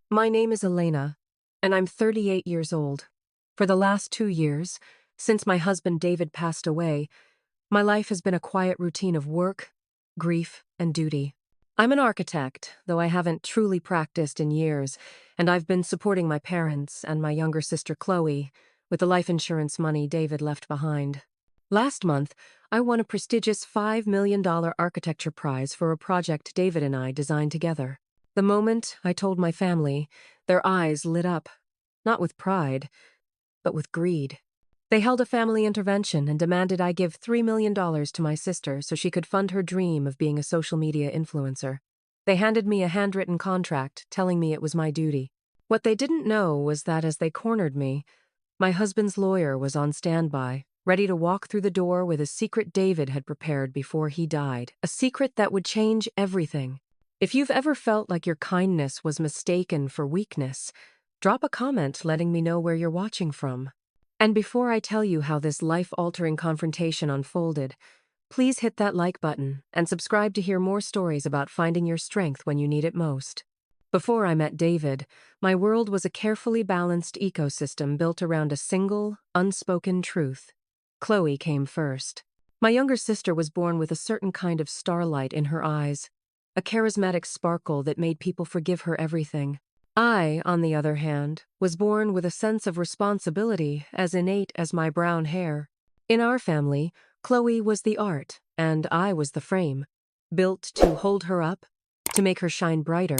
My name is Elena, and I'm 38 years old. For the last 2 years, since my husband David passed away, my life has been a quiet routine of work, grief, and duty. I'm an architect, though I haven't truly practiced in years, and I've been supporting my parents and my younger sister Chloe with the life insurance money David left behind. Last month, I won a prestigious $5 million architecture prize for a project David and I designed together. The moment I told my family, their eyes lit up, not with pride, but with greed. They held a family intervention and demanded I give $3 million to my sister so she could fund her dream of being a social media influencer. They handed me a handwritten contract telling me it was my duty. What they didn't know was that as they cornered me, my husband's lawyer was on standby, ready to walk through the door with a secret David had prepared before he died, a secret that would change everything. If you've ever felt like your kindness was mistaken for weakness, drop a comment letting me know where you're watching from. And before I tell you how this life-altering confrontation unfolded, please hit that like button and subscribe to hear more stories about finding your strength when you need it most. Before I met David, my world was a carefully balanced ecosystem built around a single, unspoken truth. Chloe came first. My younger sister was born with a certain kind of starlight in her eyes, a charismatic sparkle that made people forgive her everything. I, on the other hand, was born with a sense of responsibility as innate as my brown hair. In our family, Chloe was the art, and I was the frame, built to hold her up, to make her shine brighter,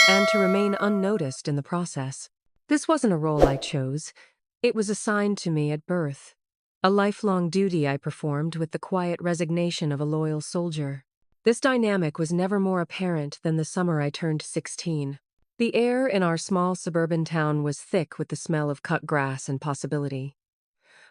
and to remain unnoticed in the process. This wasn't a role I chose. It was assigned to me at birth, a lifelong duty I performed with the quiet resignation of a loyal soldier. This dynamic was never more apparent than the summer I turned 16. The air in our small suburban town was thick with the smell of cut grass and possibility.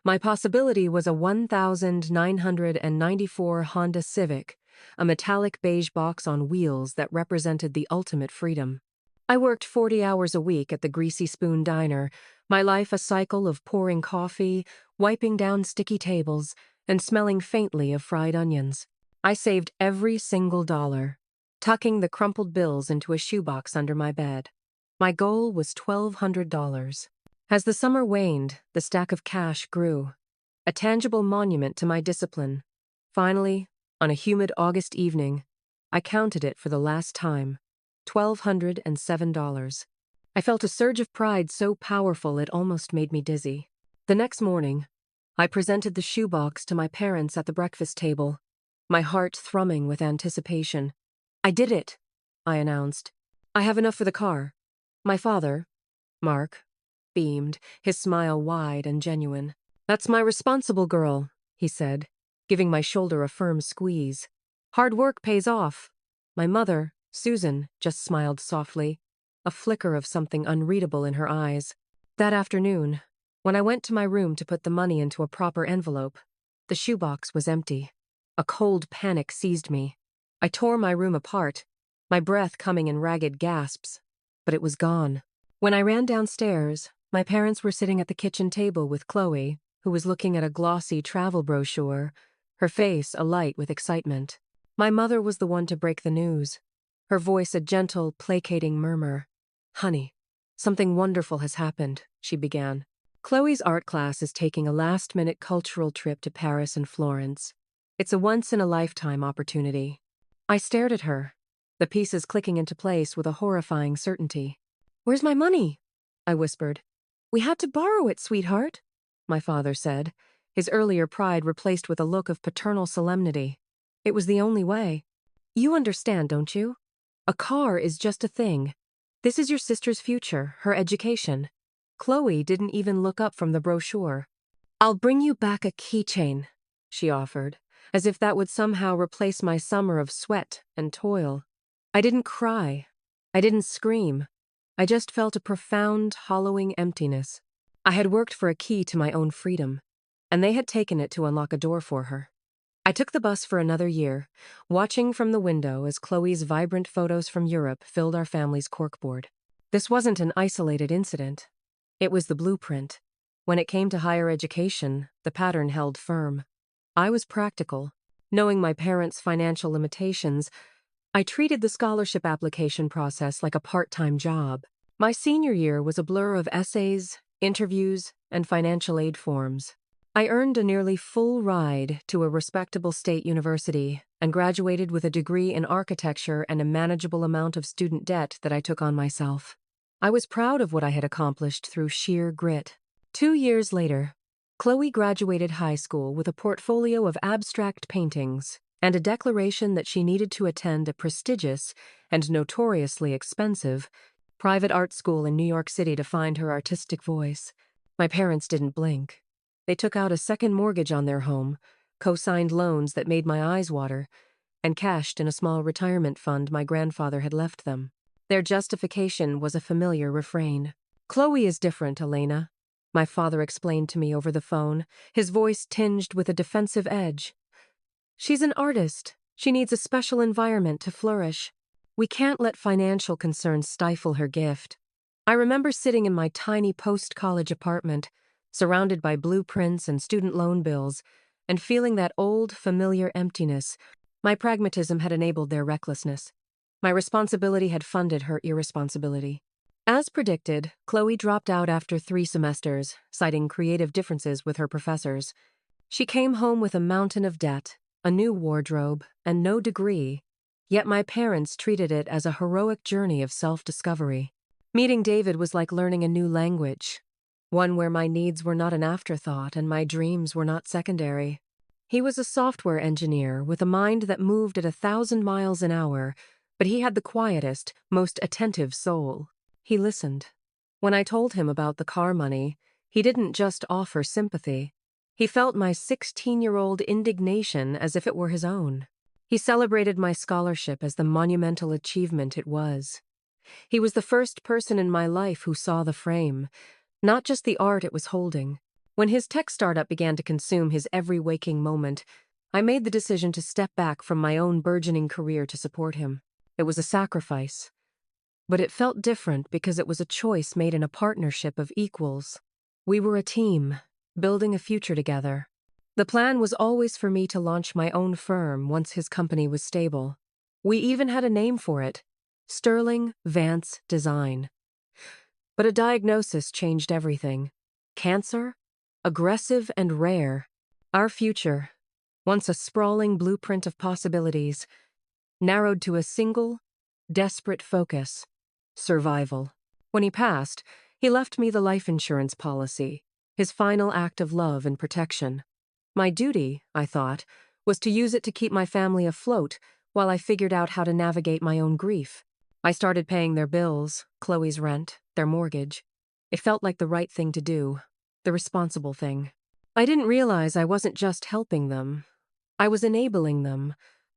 My possibility was a 1994 Honda Civic, a metallic beige box on wheels that represented the ultimate freedom. I worked 40 hours a week at the Greasy Spoon Diner, my life a cycle of pouring coffee, wiping down sticky tables, and smelling faintly of fried onions. I saved every single dollar, tucking the crumpled bills into a shoebox under my bed. My goal was $1,200. As the summer waned, the stack of cash grew, a tangible monument to my discipline. Finally, on a humid August evening, I counted it for the last time, $1,207. I felt a surge of pride so powerful it almost made me dizzy. The next morning, I presented the shoebox to my parents at the breakfast table, my heart thrumming with anticipation. "I did it," I announced. "I have enough for the car." My father, Mark, beamed, his smile wide and genuine. "That's my responsible girl," he said, giving my shoulder a firm squeeze. "Hard work pays off." My mother, Susan, just smiled softly, a flicker of something unreadable in her eyes. That afternoon, when I went to my room to put the money into a proper envelope, the shoebox was empty. A cold panic seized me. I tore my room apart, my breath coming in ragged gasps, but it was gone. When I ran downstairs, my parents were sitting at the kitchen table with Chloe, who was looking at a glossy travel brochure, her face alight with excitement. My mother was the one to break the news, her voice a gentle, placating murmur. "Honey, something wonderful has happened," she began. "Chloe's art class is taking a last-minute cultural trip to Paris and Florence. It's a once-in-a-lifetime opportunity." I stared at her, the pieces clicking into place with a horrifying certainty. "Where's my money?" I whispered. "We had to borrow it, sweetheart," my father said, his earlier pride replaced with a look of paternal solemnity. "It was the only way. You understand, don't you? A car is just a thing. This is your sister's future, her education." Chloe didn't even look up from the brochure. "I'll bring you back a keychain," she offered, as if that would somehow replace my summer of sweat and toil. I didn't cry. I didn't scream. I just felt a profound, hollowing emptiness. I had worked for a key to my own freedom, and they had taken it to unlock a door for her. I took the bus for another year, watching from the window as Chloe's vibrant photos from Europe filled our family's corkboard. This wasn't an isolated incident. It was the blueprint. When it came to higher education, the pattern held firm. I was practical. Knowing my parents' financial limitations, I treated the scholarship application process like a part-time job. My senior year was a blur of essays, interviews, and financial aid forms. I earned a nearly full ride to a respectable state university and graduated with a degree in architecture and a manageable amount of student debt that I took on myself. I was proud of what I had accomplished through sheer grit. 2 years later, Chloe graduated high school with a portfolio of abstract paintings and a declaration that she needed to attend a prestigious and notoriously expensive private art school in New York City to find her artistic voice. My parents didn't blink. They took out a second mortgage on their home, co-signed loans that made my eyes water, and cashed in a small retirement fund my grandfather had left them. Their justification was a familiar refrain. "Chloe is different, Elena," my father explained to me over the phone, his voice tinged with a defensive edge. "She's an artist. She needs a special environment to flourish. We can't let financial concerns stifle her gift." I remember sitting in my tiny post-college apartment, surrounded by blueprints and student loan bills, and feeling that old, familiar emptiness. My pragmatism had enabled their recklessness. My responsibility had funded her irresponsibility. As predicted, Chloe dropped out after 3 semesters, citing creative differences with her professors. She came home with a mountain of debt, a new wardrobe, and no degree, yet my parents treated it as a heroic journey of self-discovery. Meeting David was like learning a new language, one where my needs were not an afterthought and my dreams were not secondary. He was a software engineer with a mind that moved at 1,000 miles an hour, but he had the quietest, most attentive soul. He listened. When I told him about the car money, he didn't just offer sympathy. He felt my 16-year-old indignation as if it were his own. He celebrated my scholarship as the monumental achievement it was. He was the first person in my life who saw the frame, not just the art it was holding. When his tech startup began to consume his every waking moment, I made the decision to step back from my own burgeoning career to support him. It was a sacrifice, but it felt different because it was a choice made in a partnership of equals. We were a team, building a future together. The plan was always for me to launch my own firm once his company was stable. We even had a name for it: Sterling Vance Design. But a diagnosis changed everything. Cancer? Aggressive and rare. Our future, once a sprawling blueprint of possibilities, narrowed to a single, desperate focus: survival. When he passed, he left me the life insurance policy, his final act of love and protection. My duty, I thought, was to use it to keep my family afloat while I figured out how to navigate my own grief. I started paying their bills, Chloe's rent, their mortgage. It felt like the right thing to do, the responsible thing. I didn't realize I wasn't just helping them. I was enabling them,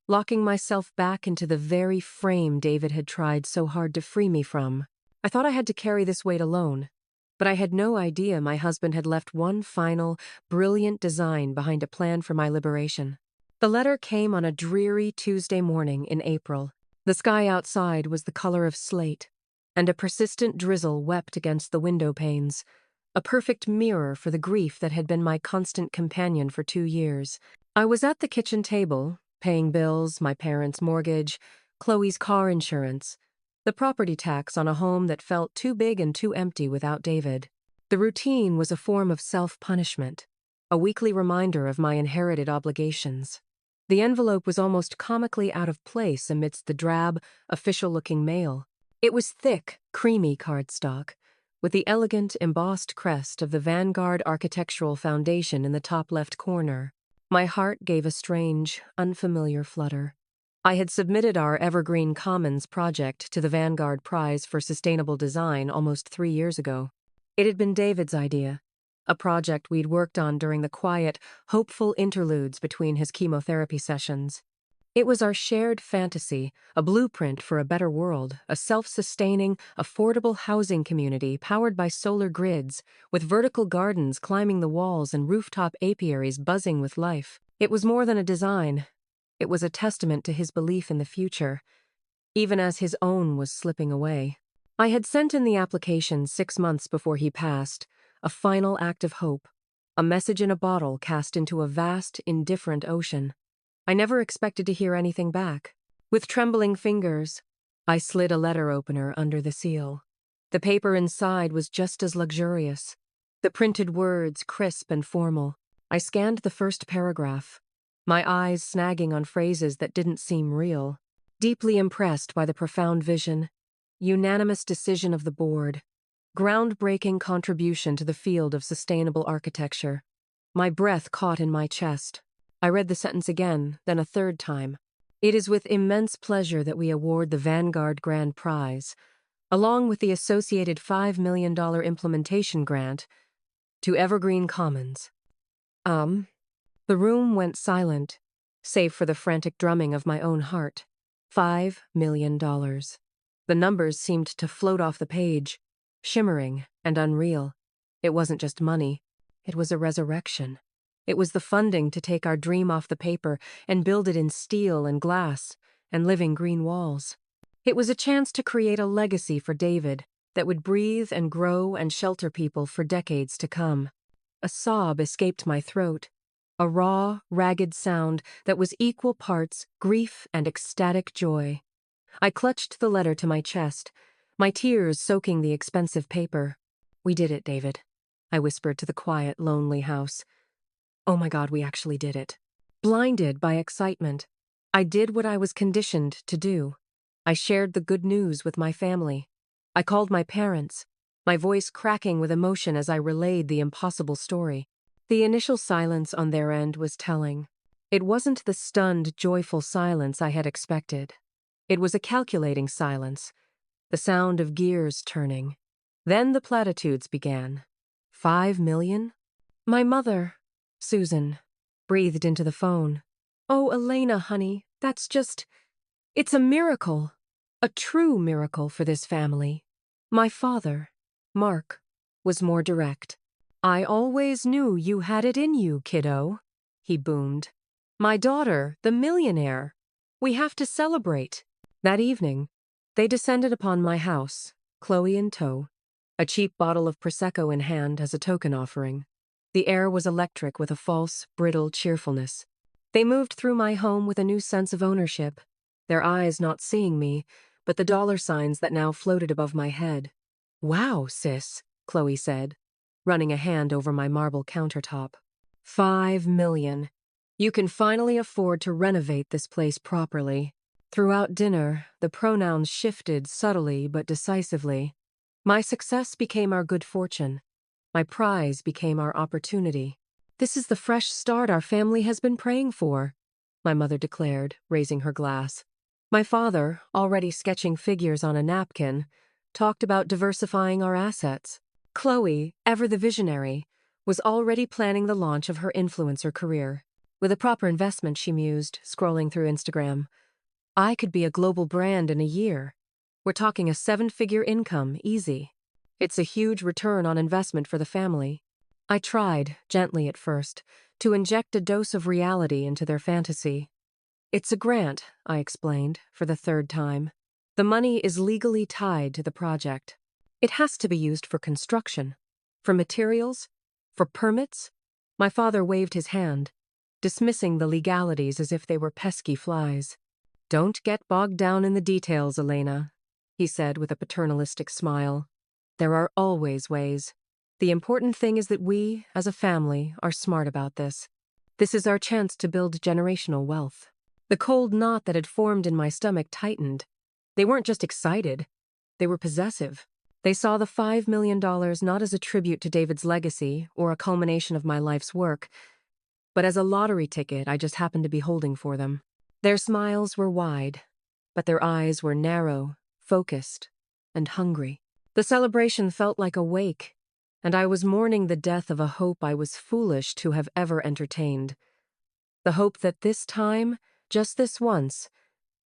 locking myself back into the very frame David had tried so hard to free me from. I thought I had to carry this weight alone, but I had no idea my husband had left one final, brilliant design behind a plan for my liberation. The letter came on a dreary Tuesday morning in April. The sky outside was the color of slate, and a persistent drizzle wept against the window panes, a perfect mirror for the grief that had been my constant companion for 2 years. I was at the kitchen table, paying bills, my parents' mortgage, Chloe's car insurance, the property tax on a home that felt too big and too empty without David. The routine was a form of self-punishment, a weekly reminder of my inherited obligations. The envelope was almost comically out of place amidst the drab, official-looking mail. It was thick, creamy cardstock, with the elegant, embossed crest of the Vanguard Architectural Foundation in the top left corner. My heart gave a strange, unfamiliar flutter. I had submitted our Evergreen Commons project to the Vanguard Prize for Sustainable Design almost 3 years ago. It had been David's idea, a project we'd worked on during the quiet, hopeful interludes between his chemotherapy sessions. It was our shared fantasy, a blueprint for a better world, a self-sustaining, affordable housing community powered by solar grids, with vertical gardens climbing the walls and rooftop apiaries buzzing with life. It was more than a design. It was a testament to his belief in the future, even as his own was slipping away. I had sent in the application 6 months before he passed, a final act of hope, a message in a bottle cast into a vast, indifferent ocean. I never expected to hear anything back. With trembling fingers, I slid a letter opener under the seal. The paper inside was just as luxurious. The printed words crisp and formal. I scanned the first paragraph, my eyes snagging on phrases that didn't seem real. Deeply impressed by the profound vision, unanimous decision of the board, groundbreaking contribution to the field of sustainable architecture. My breath caught in my chest. I read the sentence again, then a third time. It is with immense pleasure that we award the Vanguard Grand Prize, along with the associated $5 million implementation grant, to Evergreen Commons. The room went silent, save for the frantic drumming of my own heart. $5 million. The numbers seemed to float off the page, shimmering and unreal. It wasn't just money. It was a resurrection. It was the funding to take our dream off the paper and build it in steel and glass and living green walls. It was a chance to create a legacy for David that would breathe and grow and shelter people for decades to come. A sob escaped my throat, a raw, ragged sound that was equal parts grief and ecstatic joy. I clutched the letter to my chest, my tears soaking the expensive paper. "We did it, David," I whispered to the quiet, lonely house. Oh my God, we actually did it. Blinded by excitement, I did what I was conditioned to do. I shared the good news with my family. I called my parents, my voice cracking with emotion as I relayed the impossible story. The initial silence on their end was telling. It wasn't the stunned, joyful silence I had expected. It was a calculating silence, the sound of gears turning. Then the platitudes began. 5 million? My mother, Susan, breathed into the phone. "Oh, Elena, honey, it's a miracle. A true miracle for this family." My father, Mark, was more direct. "I always knew you had it in you, kiddo," he boomed. "My daughter, the millionaire. We have to celebrate." That evening, they descended upon my house, Chloe in tow, a cheap bottle of Prosecco in hand as a token offering. The air was electric with a false, brittle cheerfulness. They moved through my home with a new sense of ownership, their eyes not seeing me, but the dollar signs that now floated above my head. "Wow, sis," Chloe said, running a hand over my marble countertop. 5 million. You can finally afford to renovate this place properly. Throughout dinner, the pronouns shifted subtly but decisively. My success became our good fortune. My prize became our opportunity. "This is the fresh start our family has been praying for," my mother declared, raising her glass. My father, already sketching figures on a napkin, talked about diversifying our assets. Chloe, ever the visionary, was already planning the launch of her influencer career. With a proper investment, she mused, scrolling through Instagram, I could be a global brand in a year. We're talking a 7-figure income, easy. It's a huge return on investment for the family. I tried, gently at first, to inject a dose of reality into their fantasy. "It's a grant," I explained, for the third time. "The money is legally tied to the project. It has to be used for construction, for materials, for permits." My father waved his hand, dismissing the legalities as if they were pesky flies. "Don't get bogged down in the details, Elena," he said with a paternalistic smile. "There are always ways. The important thing is that we, as a family, are smart about this. This is our chance to build generational wealth." The cold knot that had formed in my stomach tightened. They weren't just excited. They were possessive. They saw the $5 million not as a tribute to David's legacy or a culmination of my life's work, but as a lottery ticket I just happened to be holding for them. Their smiles were wide, but their eyes were narrow, focused, and hungry. The celebration felt like a wake, and I was mourning the death of a hope I was foolish to have ever entertained. The hope that this time, just this once,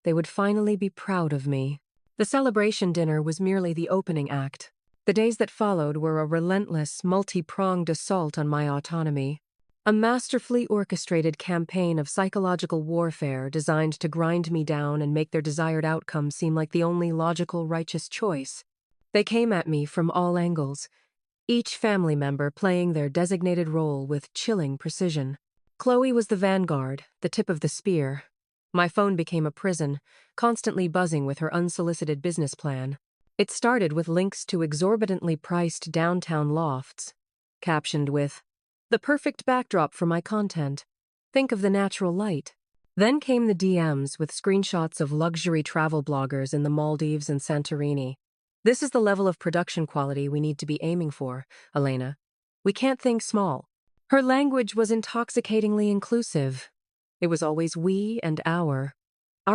they would finally be proud of me. The celebration dinner was merely the opening act. The days that followed were a relentless, multi-pronged assault on my autonomy. A masterfully orchestrated campaign of psychological warfare designed to grind me down and make their desired outcome seem like the only logical, righteous choice. They came at me from all angles, each family member playing their designated role with chilling precision. Chloe was the vanguard, the tip of the spear. My phone became a prison, constantly buzzing with her unsolicited business plan. It started with links to exorbitantly priced downtown lofts, captioned with, "The perfect backdrop for my content. Think of the natural light." Then came the DMs with screenshots of luxury travel bloggers in the Maldives and Santorini. "This is the level of production quality we need to be aiming for, Elena. We can't think small." Her language was intoxicatingly inclusive. It was always we and our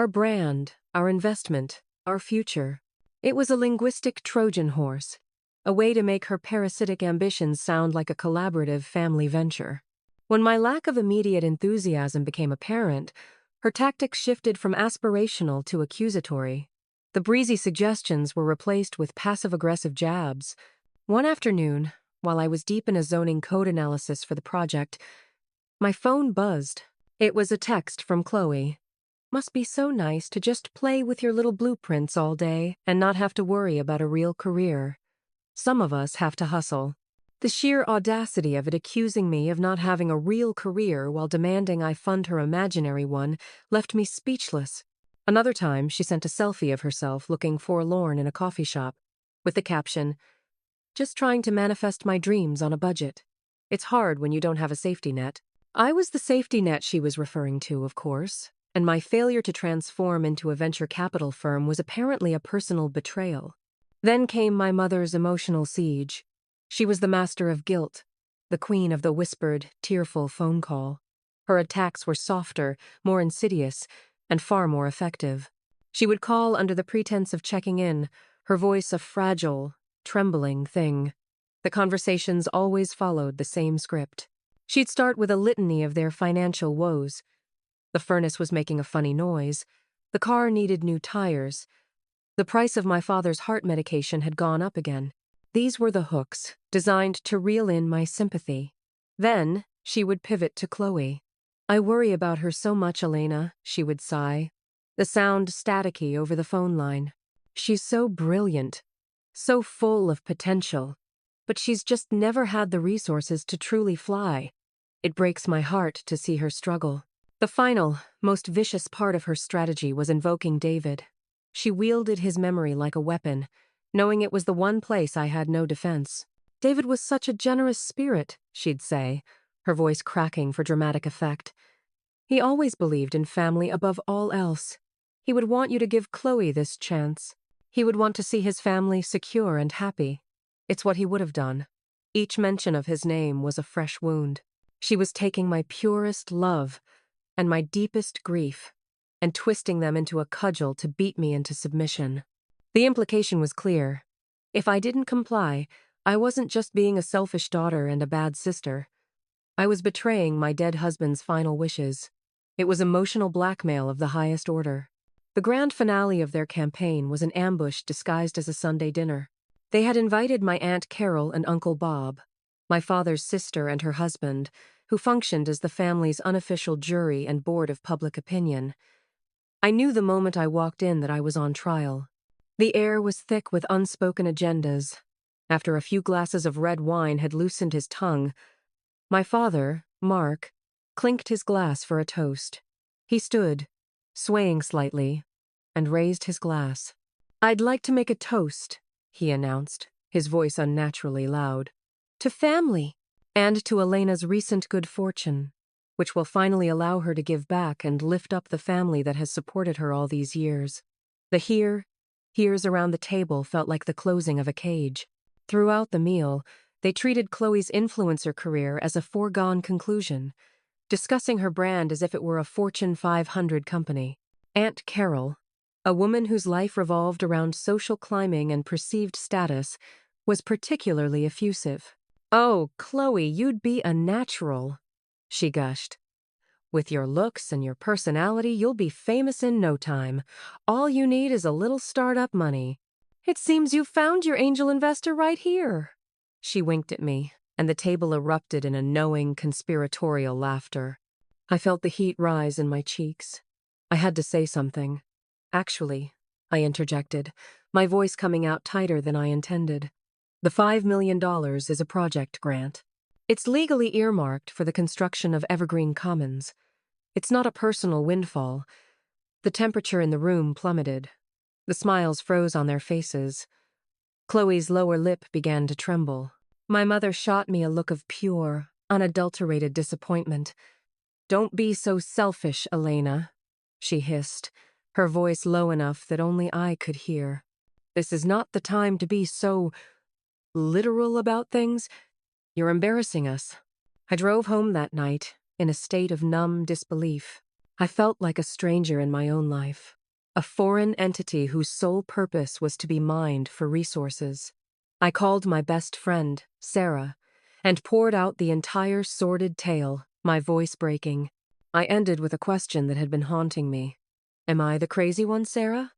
brand, our investment, our future. It was a linguistic Trojan horse, a way to make her parasitic ambitions sound like a collaborative family venture. When my lack of immediate enthusiasm became apparent, her tactics shifted from aspirational to accusatory. The breezy suggestions were replaced with passive-aggressive jabs. One afternoon, while I was deep in a zoning code analysis for the project, my phone buzzed. It was a text from Chloe. "Must be so nice to just play with your little blueprints all day and not have to worry about a real career. Some of us have to hustle." The sheer audacity of it accusing me of not having a real career while demanding I fund her imaginary one left me speechless. Another time, she sent a selfie of herself looking forlorn in a coffee shop, with the caption, "Just trying to manifest my dreams on a budget. It's hard when you don't have a safety net." I was the safety net she was referring to, of course, and my failure to transform into a venture capital firm was apparently a personal betrayal. Then came my mother's emotional siege. She was the master of guilt, the queen of the whispered, tearful phone call. Her attacks were softer, more insidious, and far more effective. She would call under the pretense of checking in, her voice a fragile, trembling thing. The conversations always followed the same script. She'd start with a litany of their financial woes. The furnace was making a funny noise. The car needed new tires. The price of my father's heart medication had gone up again. These were the hooks, designed to reel in my sympathy. Then she would pivot to Chloe. "I worry about her so much, Elena," she would sigh, the sound staticky over the phone line. "She's so brilliant, so full of potential, but she's just never had the resources to truly fly. It breaks my heart to see her struggle." The final, most vicious part of her strategy was invoking David. She wielded his memory like a weapon, knowing it was the one place I had no defense. "David was such a generous spirit," she'd say, her voice cracking for dramatic effect. "He always believed in family above all else. He would want you to give Chloe this chance. He would want to see his family secure and happy. It's what he would have done." Each mention of his name was a fresh wound. She was taking my purest love and my deepest grief and twisting them into a cudgel to beat me into submission. The implication was clear. If I didn't comply, I wasn't just being a selfish daughter and a bad sister. I was betraying my dead husband's final wishes. It was emotional blackmail of the highest order. The grand finale of their campaign was an ambush disguised as a Sunday dinner. They had invited my Aunt Carol and Uncle Bob, my father's sister and her husband, who functioned as the family's unofficial jury and board of public opinion. I knew the moment I walked in that I was on trial. The air was thick with unspoken agendas. After a few glasses of red wine had loosened his tongue, my father, Mark, clinked his glass for a toast. He stood, swaying slightly, and raised his glass. "I'd like to make a toast," he announced, his voice unnaturally loud. "To family, and to Elena's recent good fortune, which will finally allow her to give back and lift up the family that has supported her all these years." The here's around the table felt like the closing of a cage. Throughout the meal, they treated Chloe's influencer career as a foregone conclusion, discussing her brand as if it were a Fortune 500 company. Aunt Carol, a woman whose life revolved around social climbing and perceived status, was particularly effusive. "Oh, Chloe, you'd be a natural," she gushed. "With your looks and your personality, you'll be famous in no time. All you need is a little startup money. It seems you found your angel investor right here." She winked at me, and the table erupted in a knowing, conspiratorial laughter. I felt the heat rise in my cheeks. I had to say something. "Actually," I interjected, my voice coming out tighter than I intended. "The $5 million is a project grant. It's legally earmarked for the construction of Evergreen Commons. It's not a personal windfall." The temperature in the room plummeted. The smiles froze on their faces. Chloe's lower lip began to tremble. My mother shot me a look of pure, unadulterated disappointment. "Don't be so selfish, Elena," she hissed, her voice low enough that only I could hear. "This is not the time to be so literal about things. You're embarrassing us." I drove home that night, in a state of numb disbelief. I felt like a stranger in my own life, a foreign entity whose sole purpose was to be mined for resources. I called my best friend, Sarah, and poured out the entire sordid tale, my voice breaking. I ended with a question that had been haunting me. "Am I the crazy one, Sarah?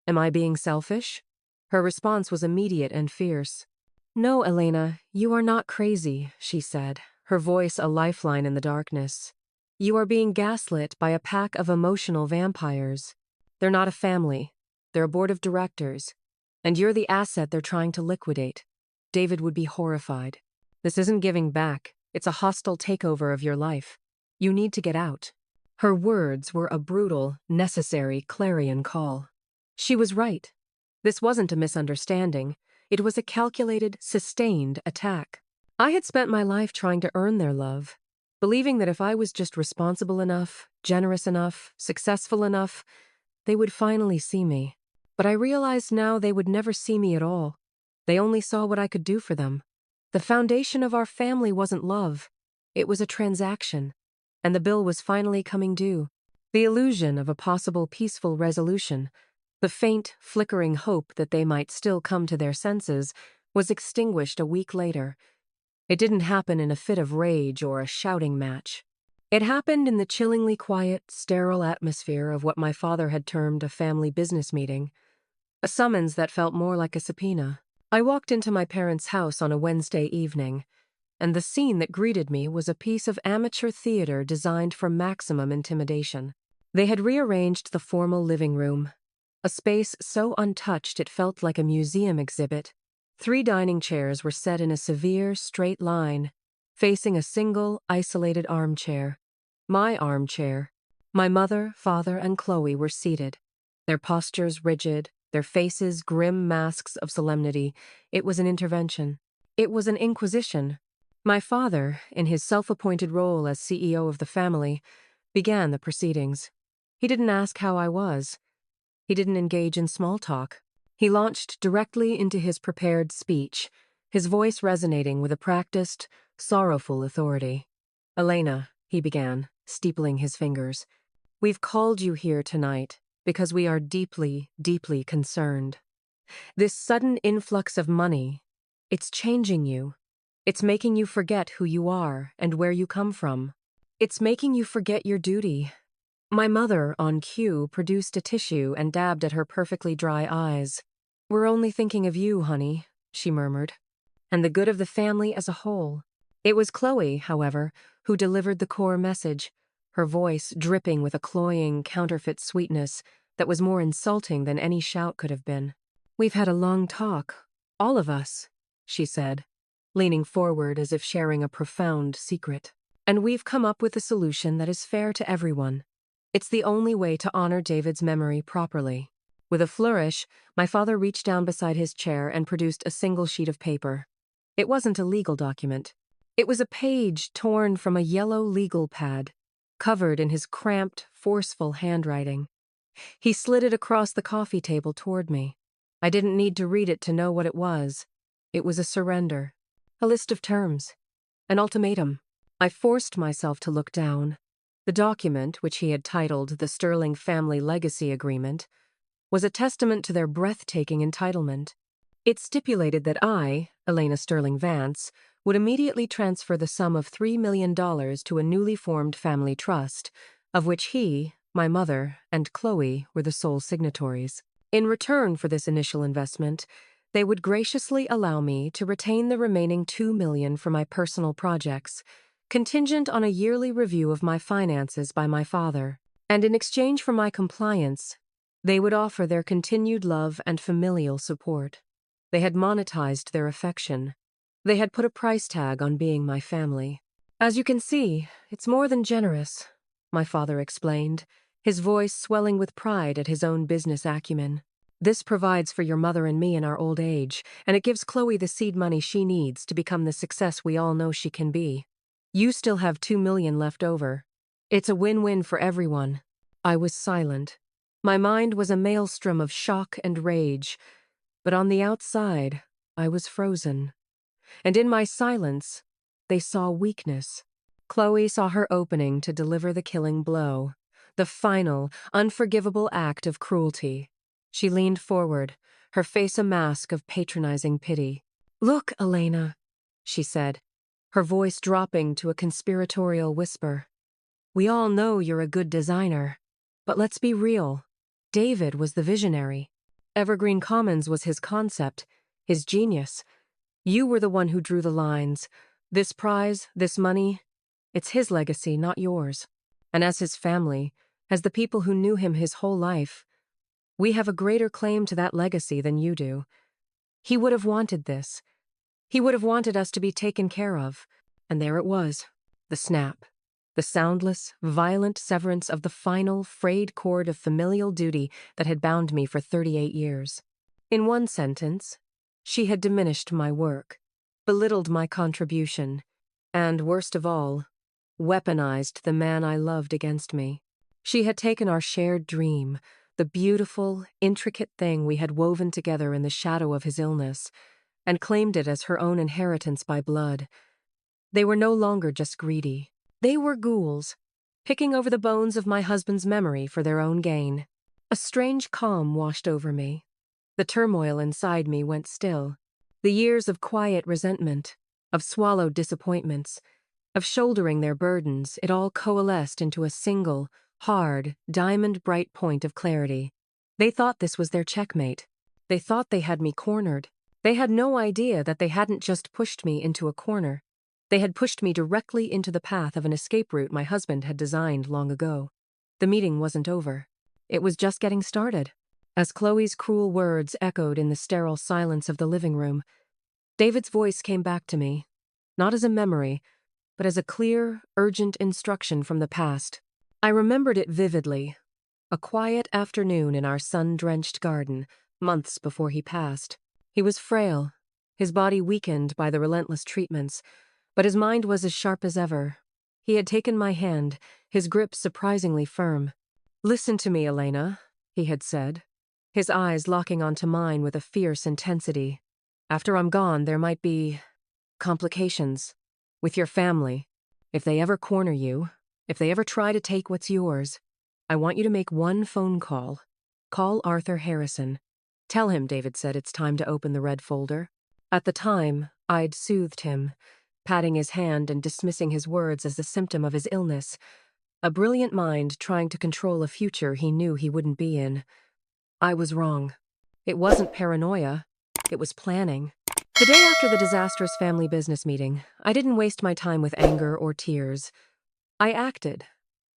Am I being selfish?" Her response was immediate and fierce. "No, Elena, you are not crazy," she said, her voice a lifeline in the darkness. "You are being gaslit by a pack of emotional vampires. They're not a family. They're a board of directors. And you're the asset they're trying to liquidate." David would be horrified. "This isn't giving back. It's a hostile takeover of your life. You need to get out." Her words were a brutal, necessary clarion call. She was right. This wasn't a misunderstanding. It was a calculated, sustained attack. I had spent my life trying to earn their love, believing that if I was just responsible enough, generous enough, successful enough, they would finally see me. But I realized now they would never see me at all. They only saw what I could do for them. The foundation of our family wasn't love. It was a transaction. And the bill was finally coming due. The illusion of a possible peaceful resolution, the faint, flickering hope that they might still come to their senses, was extinguished a week later. It didn't happen in a fit of rage or a shouting match. It happened in the chillingly quiet, sterile atmosphere of what my father had termed a family business meeting, a summons that felt more like a subpoena. I walked into my parents' house on a Wednesday evening, and the scene that greeted me was a piece of amateur theater designed for maximum intimidation. They had rearranged the formal living room, a space so untouched it felt like a museum exhibit. 3 dining chairs were set in a severe, straight line, facing a single, isolated armchair. My armchair. My mother, father, and Chloe were seated, their postures rigid, their faces grim masks of solemnity. It was an intervention. It was an inquisition. My father, in his self-appointed role as CEO of the family, began the proceedings. He didn't ask how I was. He didn't engage in small talk. He launched directly into his prepared speech, his voice resonating with a practiced, sorrowful authority. "Elena," he began, steepling his fingers, "we've called you here tonight because we are deeply, deeply concerned. This sudden influx of money, it's changing you. It's making you forget who you are and where you come from. It's making you forget your duty." My mother, on cue, produced a tissue and dabbed at her perfectly dry eyes. "We're only thinking of you, honey," she murmured, "and the good of the family as a whole." It was Chloe, however, who delivered the core message, her voice dripping with a cloying, counterfeit sweetness that was more insulting than any shout could have been. "We've had a long talk, all of us," she said, leaning forward as if sharing a profound secret. "And we've come up with a solution that is fair to everyone. It's the only way to honor David's memory properly." With a flourish, my father reached down beside his chair and produced a single sheet of paper. It wasn't a legal document. It was a page torn from a yellow legal pad, covered in his cramped, forceful handwriting. He slid it across the coffee table toward me. I didn't need to read it to know what it was. It was a surrender, a list of terms, an ultimatum. I forced myself to look down. The document, which he had titled the Sterling Family Legacy Agreement, was a testament to their breathtaking entitlement. It stipulated that I, Elena Sterling Vance, would immediately transfer the sum of $3 million to a newly formed family trust, of which he, my mother, and Chloe were the sole signatories. In return for this initial investment, they would graciously allow me to retain the remaining $2 million for my personal projects, contingent on a yearly review of my finances by my father, and in exchange for my compliance, they would offer their continued love and familial support. They had monetized their affection. They had put a price tag on being my family. "As you can see, it's more than generous," my father explained, his voice swelling with pride at his own business acumen. This provides for your mother and me in our old age, and it gives Chloe the seed money she needs to become the success we all know she can be. You still have 2 million left over. It's a win-win for everyone." I was silent. My mind was a maelstrom of shock and rage, but on the outside, I was frozen. And in my silence, they saw weakness. Chloe saw her opening to deliver the killing blow, the final, unforgivable act of cruelty. She leaned forward, her face a mask of patronizing pity. "Look, Elena," she said, her voice dropping to a conspiratorial whisper. "We all know you're a good designer, but let's be real. David was the visionary. Evergreen Commons was his concept, his genius. You were the one who drew the lines. This prize, this money, it's his legacy, not yours. And as his family, as the people who knew him his whole life, we have a greater claim to that legacy than you do. He would have wanted this. He would have wanted us to be taken care of. And there it was, the snap. The soundless, violent severance of the final, frayed cord of familial duty that had bound me for 38 years. In one sentence, she had diminished my work, belittled my contribution, and, worst of all, weaponized the man I loved against me. She had taken our shared dream, the beautiful, intricate thing we had woven together in the shadow of his illness, and claimed it as her own inheritance by blood. They were no longer just greedy. They were ghouls, picking over the bones of my husband's memory for their own gain. A strange calm washed over me. The turmoil inside me went still. The years of quiet resentment, of swallowed disappointments, of shouldering their burdens, it all coalesced into a single, hard, diamond-bright point of clarity. They thought this was their checkmate. They thought they had me cornered. They had no idea that they hadn't just pushed me into a corner. They had pushed me directly into the path of an escape route my husband had designed long ago. The meeting wasn't over. It was just getting started. As Chloe's cruel words echoed in the sterile silence of the living room, David's voice came back to me, not as a memory, but as a clear, urgent instruction from the past. I remembered it vividly. A quiet afternoon in our sun-drenched garden, months before he passed. He was frail, his body weakened by the relentless treatments, but his mind was as sharp as ever. He had taken my hand, his grip surprisingly firm. "Listen to me, Elena," he had said, his eyes locking onto mine with a fierce intensity. "After I'm gone, there might be complications with your family. If they ever corner you, if they ever try to take what's yours, I want you to make one phone call. Call Arthur Harrison. Tell him," David said, "it's time to open the red folder." At the time, I'd soothed him, patting his hand and dismissing his words as a symptom of his illness, a brilliant mind trying to control a future he knew he wouldn't be in. I was wrong. It wasn't paranoia. It was planning. The day after the disastrous family business meeting, I didn't waste my time with anger or tears. I acted.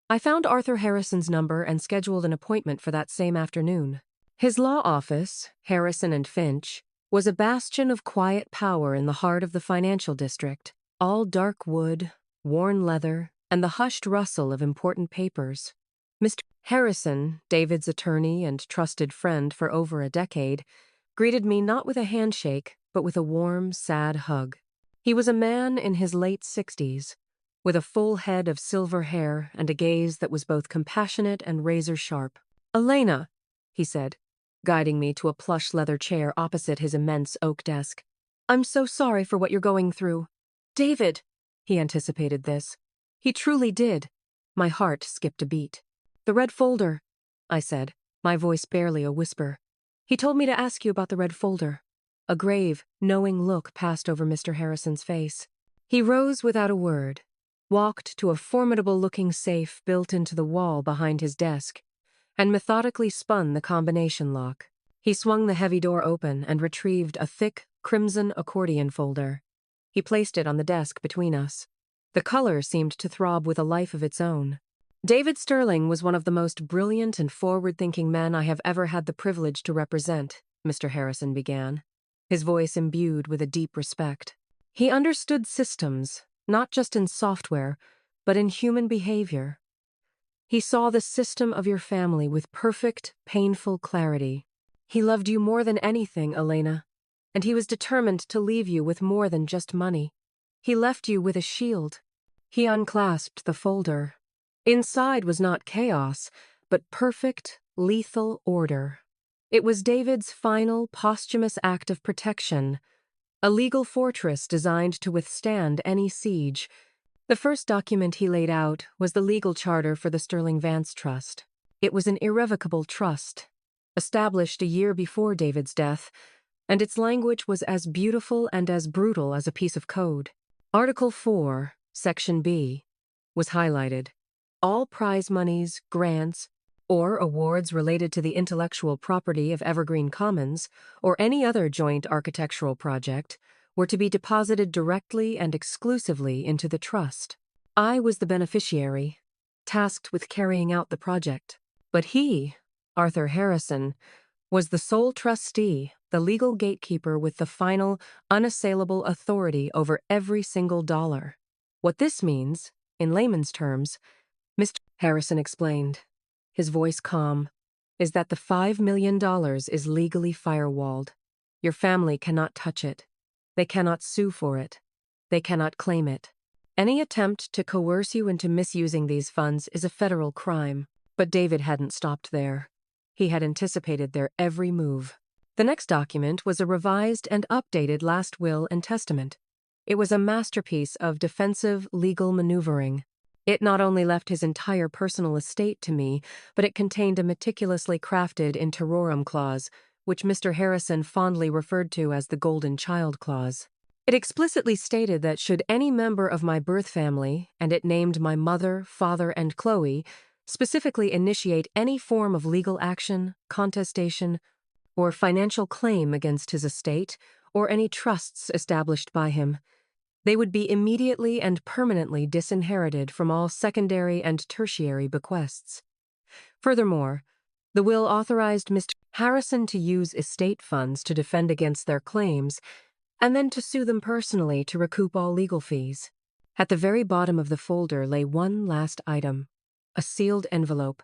I found Arthur Harrison's number and scheduled an appointment for that same afternoon. His law office, Harrison and Finch, was a bastion of quiet power in the heart of the financial district, all dark wood, worn leather, and the hushed rustle of important papers. Mr. Harrison, David's attorney and trusted friend for over a decade, greeted me not with a handshake, but with a warm, sad hug. He was a man in his late 60s, with a full head of silver hair and a gaze that was both compassionate and razor-sharp. "Elena," he said, guiding me to a plush leather chair opposite his immense oak desk. "I'm so sorry for what you're going through." "David!" He anticipated this. He truly did. My heart skipped a beat. "The red folder," I said, my voice barely a whisper. "He told me to ask you about the red folder." A grave, knowing look passed over Mr. Harrison's face. He rose without a word, walked to a formidable-looking safe built into the wall behind his desk, and methodically spun the combination lock. He swung the heavy door open and retrieved a thick, crimson accordion folder. He placed it on the desk between us. The color seemed to throb with a life of its own. David Sterling was one of the most brilliant and forward-thinking men I have ever had the privilege to represent, Mr. Harrison began, his voice imbued with a deep respect. He understood systems, not just in software, but in human behavior. He saw the system of your family with perfect, painful clarity. He loved you more than anything, Elena, and he was determined to leave you with more than just money. He left you with a shield. He unclasped the folder. Inside was not chaos, but perfect, lethal order. It was David's final, posthumous act of protection, a legal fortress designed to withstand any siege. The first document he laid out was the legal charter for the Sterling Vance Trust. It was an irrevocable trust, established a year before David's death, and its language was as beautiful and as brutal as a piece of code. Article 4, Section B, was highlighted. All prize monies, grants, or awards related to the intellectual property of Evergreen Commons or any other joint architectural project were to be deposited directly and exclusively into the trust. I was the beneficiary, tasked with carrying out the project. But he, Arthur Harrison, was the sole trustee, the legal gatekeeper with the final, unassailable authority over every single dollar. What this means, in layman's terms, Mr. Harrison explained, his voice calm, is that the $5 million is legally firewalled. Your family cannot touch it. They cannot sue for it. They cannot claim it. Any attempt to coerce you into misusing these funds is a federal crime. But David hadn't stopped there. He had anticipated their every move. The next document was a revised and updated last will and testament. It was a masterpiece of defensive legal maneuvering. It not only left his entire personal estate to me, but it contained a meticulously crafted in terrorem clause, which Mr. Harrison fondly referred to as the Golden Child Clause. It explicitly stated that should any member of my birth family, and it named my mother, father, and Chloe, specifically initiate any form of legal action, contestation, or financial claim against his estate, or any trusts established by him, they would be immediately and permanently disinherited from all secondary and tertiary bequests. Furthermore, the will authorized Mr. Harrison to use estate funds to defend against their claims, and then to sue them personally to recoup all legal fees. At the very bottom of the folder lay one last item, a sealed envelope.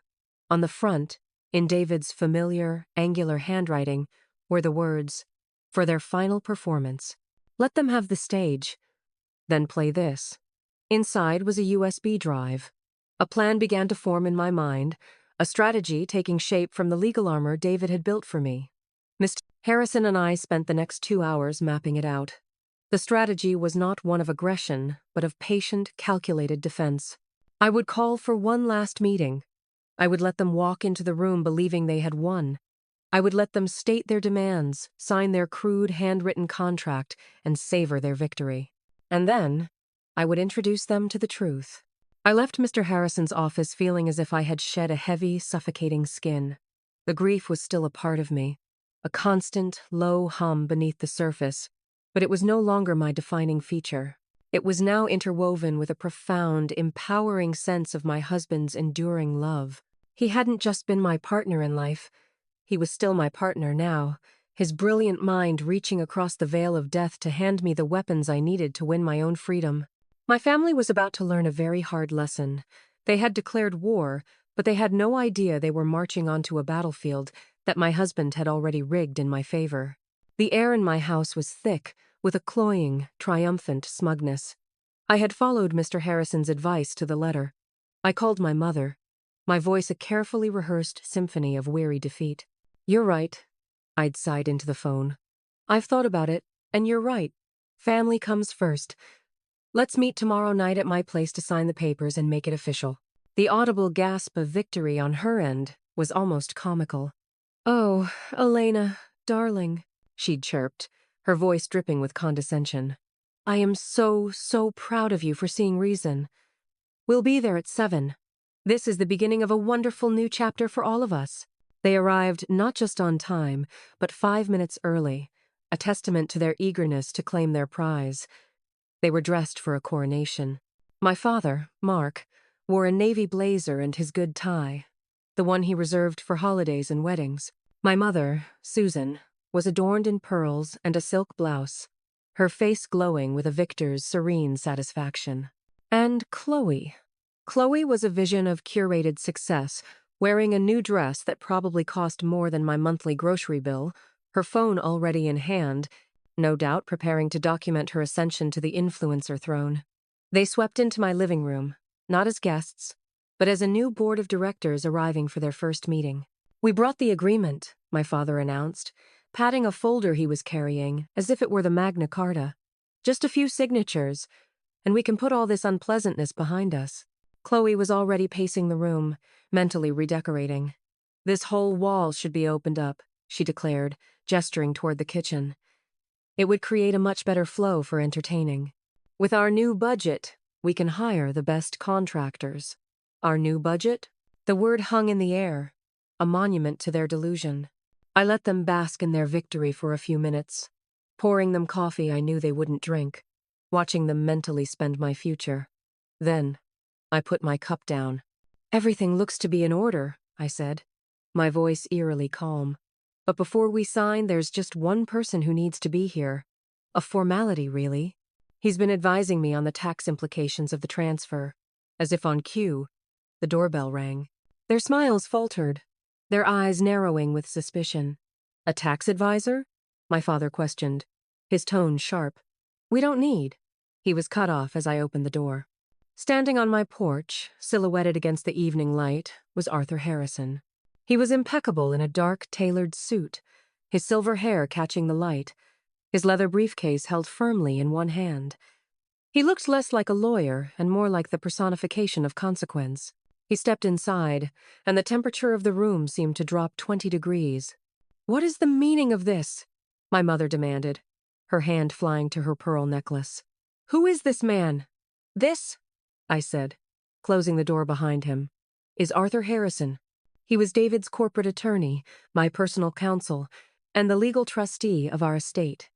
On the front, in David's familiar, angular handwriting, were the words, "For their final performance. Let them have the stage. Then play this." Inside was a USB drive. A plan began to form in my mind, a strategy taking shape from the legal armor David had built for me. Mr. Harrison and I spent the next 2 hours mapping it out. The strategy was not one of aggression, but of patient, calculated defense. I would call for one last meeting. I would let them walk into the room believing they had won. I would let them state their demands, sign their crude handwritten contract, and savor their victory. And then, I would introduce them to the truth. I left Mr. Harrison's office feeling as if I had shed a heavy, suffocating skin. The grief was still a part of me, a constant, low hum beneath the surface, but it was no longer my defining feature. It was now interwoven with a profound, empowering sense of my husband's enduring love. He hadn't just been my partner in life. He was still my partner now, his brilliant mind reaching across the veil of death to hand me the weapons I needed to win my own freedom. My family was about to learn a very hard lesson. They had declared war, but they had no idea they were marching onto a battlefield that my husband had already rigged in my favor. The air in my house was thick, with a cloying, triumphant smugness. I had followed Mr. Harrison's advice to the letter. I called my mother, my voice a carefully rehearsed symphony of weary defeat. "You're right," I'd sighed into the phone. "I've thought about it, and you're right. Family comes first. Let's meet tomorrow night at my place to sign the papers and make it official." The audible gasp of victory on her end was almost comical. "Oh, Elena, darling," she'd chirped, her voice dripping with condescension. "I am so proud of you for seeing reason. We'll be there at 7. This is the beginning of a wonderful new chapter for all of us." They arrived not just on time, but 5 minutes early, a testament to their eagerness to claim their prize. They were dressed for a coronation. My father, Mark, wore a navy blazer and his good tie, the one he reserved for holidays and weddings. My mother, Susan, was adorned in pearls and a silk blouse, her face glowing with a victor's serene satisfaction. And Chloe. Chloe was a vision of curated success, wearing a new dress that probably cost more than my monthly grocery bill, her phone already in hand, no doubt preparing to document her ascension to the influencer throne. They swept into my living room, not as guests, but as a new board of directors arriving for their first meeting. "We brought the agreement," my father announced, patting a folder he was carrying as if it were the Magna Carta. "Just a few signatures, and we can put all this unpleasantness behind us." Chloe was already pacing the room, mentally redecorating. "This whole wall should be opened up," she declared, gesturing toward the kitchen. "It would create a much better flow for entertaining. With our new budget, we can hire the best contractors." Our new budget? The word hung in the air, a monument to their delusion. I let them bask in their victory for a few minutes, pouring them coffee I knew they wouldn't drink, watching them mentally spend my future. Then, I put my cup down. "Everything looks to be in order," I said, my voice eerily calm. "But before we sign, there's just one person who needs to be here. A formality, really. He's been advising me on the tax implications of the transfer." As if on cue, the doorbell rang. Their smiles faltered, their eyes narrowing with suspicion. "A tax advisor?" my father questioned, his tone sharp. "We don't need." He was cut off as I opened the door. Standing on my porch, silhouetted against the evening light, was Arthur Harrison. He was impeccable in a dark, tailored suit, his silver hair catching the light, his leather briefcase held firmly in one hand. He looked less like a lawyer and more like the personification of consequence. He stepped inside, and the temperature of the room seemed to drop 20 degrees. "What is the meaning of this?" my mother demanded, her hand flying to her pearl necklace. "Who is this man?" "This," I said, closing the door behind him, "is Arthur Harrison. He was David's corporate attorney, my personal counsel, and the legal trustee of our estate."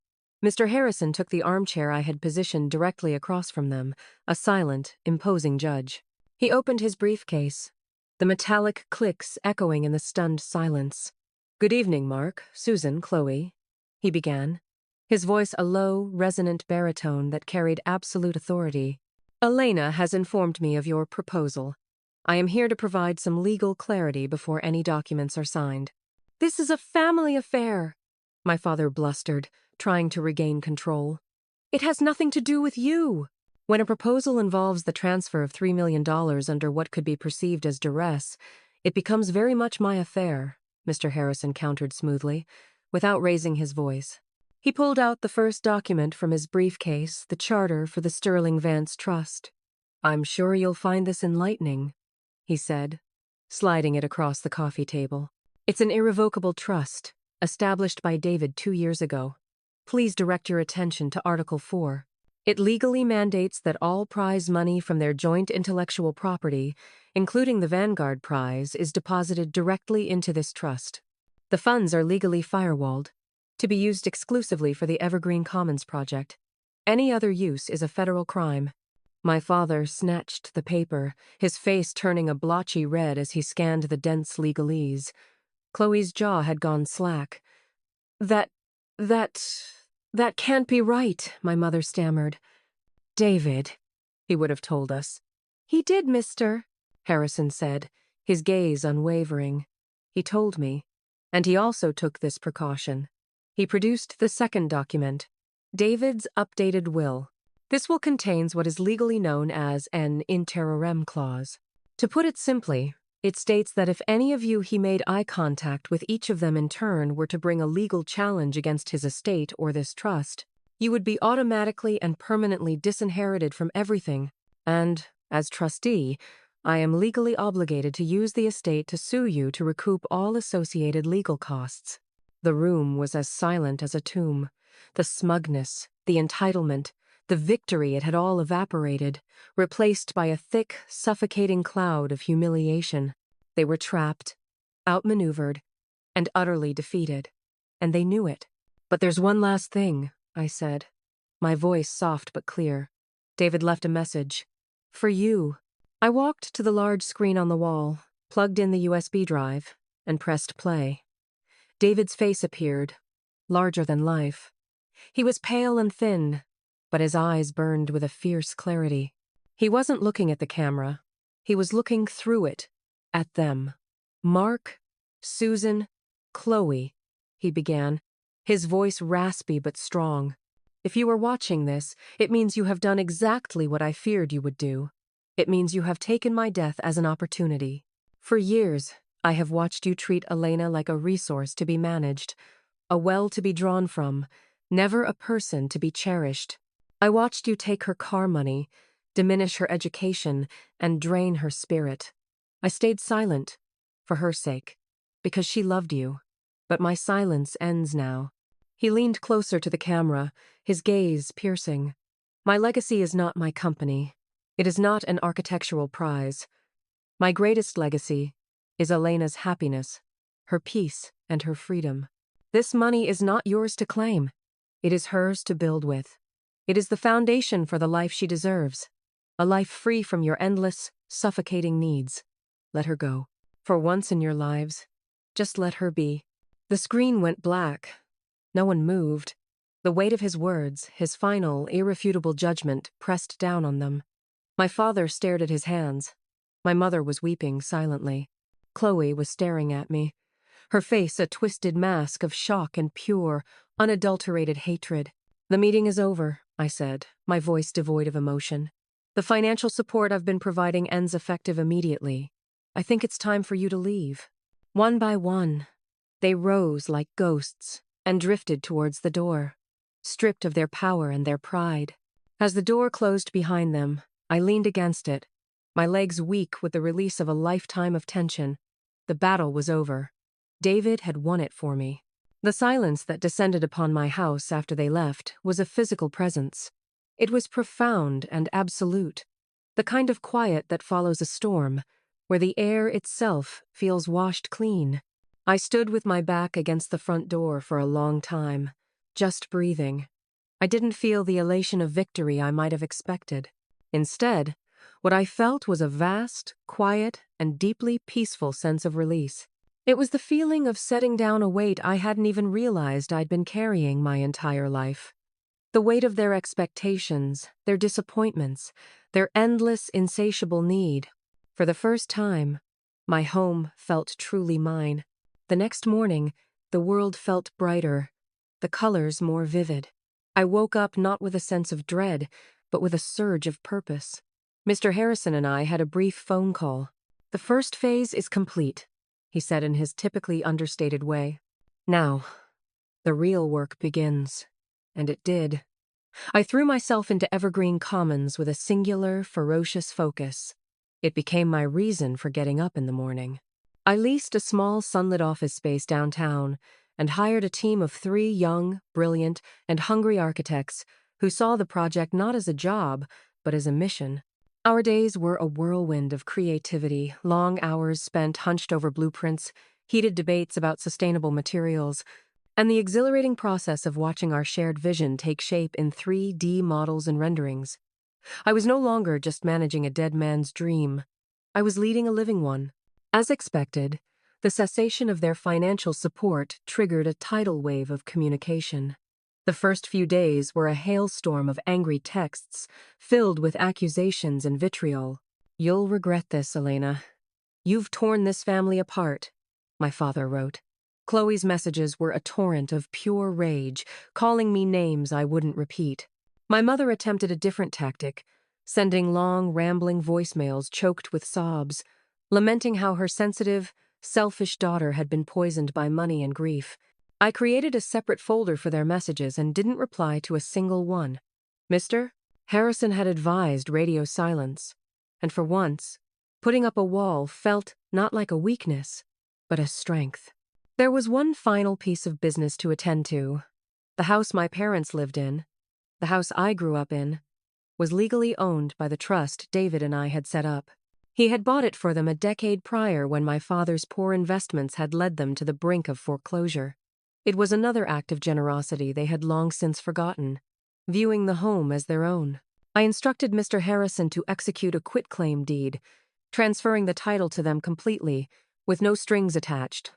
Mr. Harrison took the armchair I had positioned directly across from them, a silent, imposing judge. He opened his briefcase, the metallic clicks echoing in the stunned silence. "Good evening, Mark, Susan, Chloe," he began, his voice a low, resonant baritone that carried absolute authority. "Elena has informed me of your proposal. I am here to provide some legal clarity before any documents are signed." "This is a family affair," my father blustered, trying to regain control. "It has nothing to do with you." "When a proposal involves the transfer of $3 million under what could be perceived as duress, it becomes very much my affair," Mr. Harrison countered smoothly, without raising his voice. He pulled out the first document from his briefcase, the charter for the Sterling Vance Trust. "I'm sure you'll find this enlightening," he said, sliding it across the coffee table. "It's an irrevocable trust, established by David 2 years ago. Please direct your attention to Article 4. It legally mandates that all prize money from their joint intellectual property, including the Vanguard Prize, is deposited directly into this trust. The funds are legally firewalled, to be used exclusively for the Evergreen Commons project. Any other use is a federal crime." My father snatched the paper, his face turning a blotchy red as he scanned the dense legalese. Chloe's jaw had gone slack. That can't be right," my mother stammered. "David," he would have told us. "He did, mister," Harrison said, his gaze unwavering. "He told me, and he also took this precaution." He produced the second document, David's updated will. This will contains what is legally known as an in terrorem clause. To put it simply, it states that if any of you he made eye contact with each of them in turn were to bring a legal challenge against his estate or this trust, you would be automatically and permanently disinherited from everything, and, as trustee, I am legally obligated to use the estate to sue you to recoup all associated legal costs. The room was as silent as a tomb. The smugness, the entitlement, the victory, it had all evaporated, replaced by a thick, suffocating cloud of humiliation. They were trapped, outmaneuvered, and utterly defeated. And they knew it. "But there's one last thing," I said, my voice soft but clear. "David left a message. For you." I walked to the large screen on the wall, plugged in the USB drive, and pressed play. David's face appeared, larger than life. He was pale and thin, but his eyes burned with a fierce clarity. He wasn't looking at the camera. He was looking through it, at them. Mark, Susan, Chloe, he began, his voice raspy but strong. If you are watching this, it means you have done exactly what I feared you would do. It means you have taken my death as an opportunity. For years, I have watched you treat Elena like a resource to be managed, a well to be drawn from, never a person to be cherished. I watched you take her car money, diminish her education, and drain her spirit. I stayed silent, for her sake, because she loved you. But my silence ends now. He leaned closer to the camera, his gaze piercing. My legacy is not my company. It is not an architectural prize. My greatest legacy is Elena's happiness, her peace, and her freedom. This money is not yours to claim. It is hers to build with. It is the foundation for the life she deserves. A life free from your endless, suffocating needs. Let her go. For once in your lives, just let her be. The screen went black. No one moved. The weight of his words, his final, irrefutable judgment, pressed down on them. My father stared at his hands. My mother was weeping silently. Chloe was staring at me, her face a twisted mask of shock and pure, unadulterated hatred. The meeting is over, I said, my voice devoid of emotion. The financial support I've been providing ends effective immediately. I think it's time for you to leave. One by one, they rose like ghosts and drifted towards the door, stripped of their power and their pride. As the door closed behind them, I leaned against it, my legs weak with the release of a lifetime of tension. The battle was over. David had won it for me. The silence that descended upon my house after they left was a physical presence. It was profound and absolute, the kind of quiet that follows a storm, where the air itself feels washed clean. I stood with my back against the front door for a long time, just breathing. I didn't feel the elation of victory I might have expected. Instead, what I felt was a vast, quiet, and deeply peaceful sense of release. It was the feeling of setting down a weight I hadn't even realized I'd been carrying my entire life. The weight of their expectations, their disappointments, their endless, insatiable need. For the first time, my home felt truly mine. The next morning, the world felt brighter, the colors more vivid. I woke up not with a sense of dread, but with a surge of purpose. Mr. Harrison and I had a brief phone call. The first phase is complete, he said in his typically understated way. Now, the real work begins. And it did. I threw myself into Evergreen Commons with a singular, ferocious focus. It became my reason for getting up in the morning. I leased a small sunlit office space downtown and hired a team of 3 young, brilliant, and hungry architects who saw the project not as a job, but as a mission. Our days were a whirlwind of creativity, long hours spent hunched over blueprints, heated debates about sustainable materials, and the exhilarating process of watching our shared vision take shape in 3D models and renderings. I was no longer just managing a dead man's dream. I was leading a living one. As expected, the cessation of their financial support triggered a tidal wave of communication. The first few days were a hailstorm of angry texts, filled with accusations and vitriol. "You'll regret this, Elena. You've torn this family apart," my father wrote. Chloe's messages were a torrent of pure rage, calling me names I wouldn't repeat. My mother attempted a different tactic, sending long, rambling voicemails choked with sobs, lamenting how her sensitive, selfish daughter had been poisoned by money and grief. I created a separate folder for their messages and didn't reply to a single one. Mr. Harrison had advised radio silence, and for once, putting up a wall felt not like a weakness, but a strength. There was one final piece of business to attend to. The house my parents lived in, the house I grew up in, was legally owned by the trust David and I had set up. He had bought it for them a decade prior when my father's poor investments had led them to the brink of foreclosure. It was another act of generosity they had long since forgotten, viewing the home as their own. I instructed Mr. Harrison to execute a quitclaim deed, transferring the title to them completely, with no strings attached.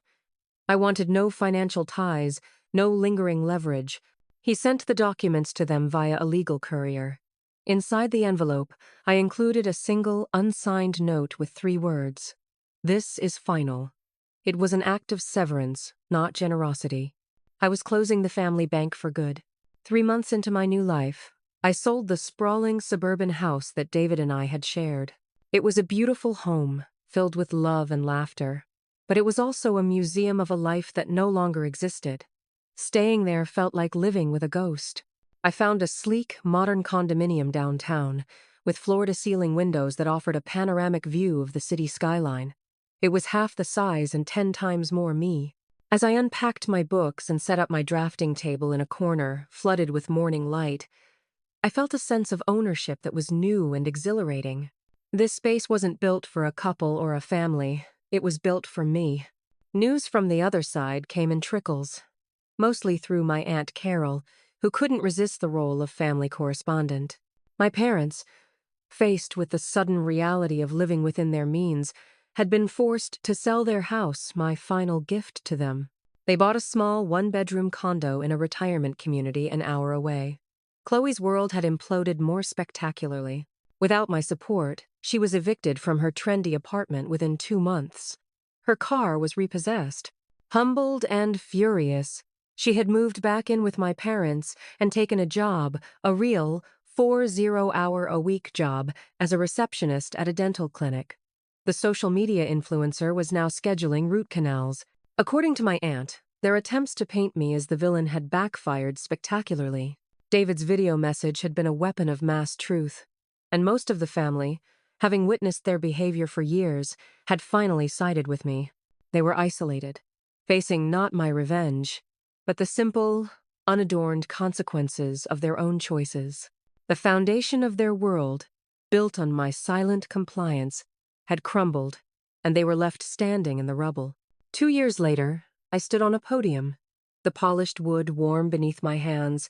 I wanted no financial ties, no lingering leverage. He sent the documents to them via a legal courier. Inside the envelope, I included a single, unsigned note with 3 words. "This is final. It was an act of severance, not generosity. I was closing the family bank for good. 3 months into my new life, I sold the sprawling suburban house that David and I had shared. It was a beautiful home, filled with love and laughter, but it was also a museum of a life that no longer existed. Staying there felt like living with a ghost. I found a sleek, modern condominium downtown, with floor-to-ceiling windows that offered a panoramic view of the city skyline. It was half the size and 10 times more me. As I unpacked my books and set up my drafting table in a corner, flooded with morning light, I felt a sense of ownership that was new and exhilarating. This space wasn't built for a couple or a family. It was built for me. News from the other side came in trickles, mostly through my Aunt Carol, who couldn't resist the role of family correspondent. My parents, faced with the sudden reality of living within their means, had been forced to sell their house, my final gift to them. They bought a small one-bedroom condo in a retirement community an hour away. Chloe's world had imploded more spectacularly. Without my support, she was evicted from her trendy apartment within 2 months. Her car was repossessed. Humbled and furious, she had moved back in with my parents and taken a job, a real 40-hour-a-week job, as a receptionist at a dental clinic. The social media influencer was now scheduling root canals. According to my aunt, their attempts to paint me as the villain had backfired spectacularly. David's video message had been a weapon of mass truth, and most of the family, having witnessed their behavior for years, had finally sided with me. They were isolated, facing not my revenge, but the simple, unadorned consequences of their own choices. The foundation of their world, built on my silent compliance, had crumbled, and they were left standing in the rubble. 2 years later, I stood on a podium, the polished wood warm beneath my hands,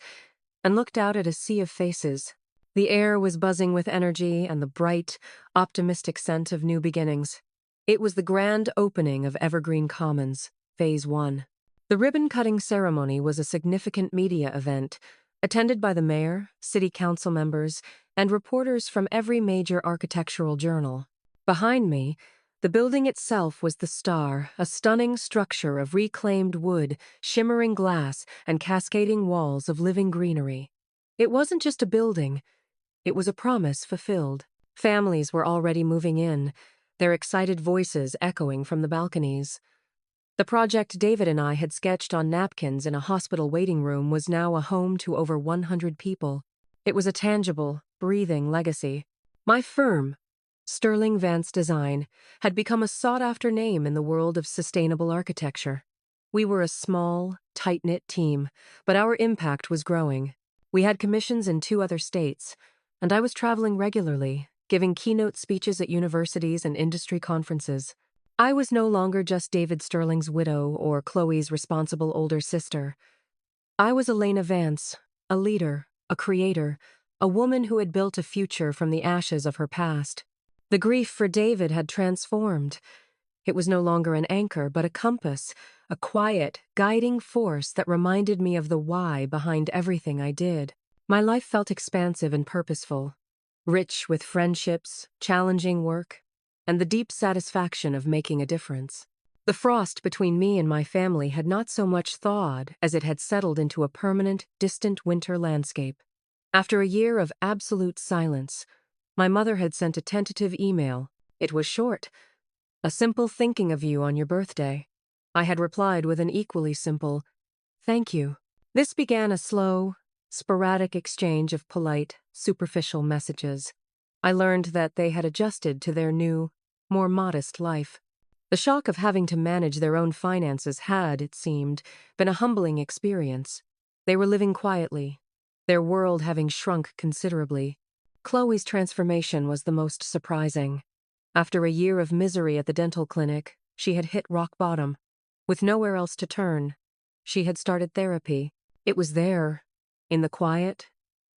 and looked out at a sea of faces. The air was buzzing with energy and the bright, optimistic scent of new beginnings. It was the grand opening of Evergreen Commons, Phase 1. The ribbon-cutting ceremony was a significant media event, attended by the mayor, city council members, and reporters from every major architectural journal. Behind me, the building itself was the star, a stunning structure of reclaimed wood, shimmering glass, and cascading walls of living greenery. It wasn't just a building, it was a promise fulfilled. Families were already moving in, their excited voices echoing from the balconies. The project David and I had sketched on napkins in a hospital waiting room was now a home to over 100 people. It was a tangible, breathing legacy. My firm, Sterling Vance Design, had become a sought-after name in the world of sustainable architecture. We were a small, tight-knit team, but our impact was growing. We had commissions in 2 other states, and I was traveling regularly, giving keynote speeches at universities and industry conferences. I was no longer just David Sterling's widow or Chloe's responsible older sister. I was Elena Vance, a leader, a creator, a woman who had built a future from the ashes of her past. The grief for David had transformed. It was no longer an anchor, but a compass, a quiet, guiding force that reminded me of the why behind everything I did. My life felt expansive and purposeful, rich with friendships, challenging work, and the deep satisfaction of making a difference. The frost between me and my family had not so much thawed as it had settled into a permanent, distant winter landscape. After a year of absolute silence, my mother had sent a tentative email. It was short. A simple thinking of you on your birthday. I had replied with an equally simple, thank you. This began a slow, sporadic exchange of polite, superficial messages. I learned that they had adjusted to their new, more modest life. The shock of having to manage their own finances had, it seemed, been a humbling experience. They were living quietly, their world having shrunk considerably. Chloe's transformation was the most surprising. After a year of misery at the dental clinic, she had hit rock bottom. With nowhere else to turn, she had started therapy. It was there, in the quiet,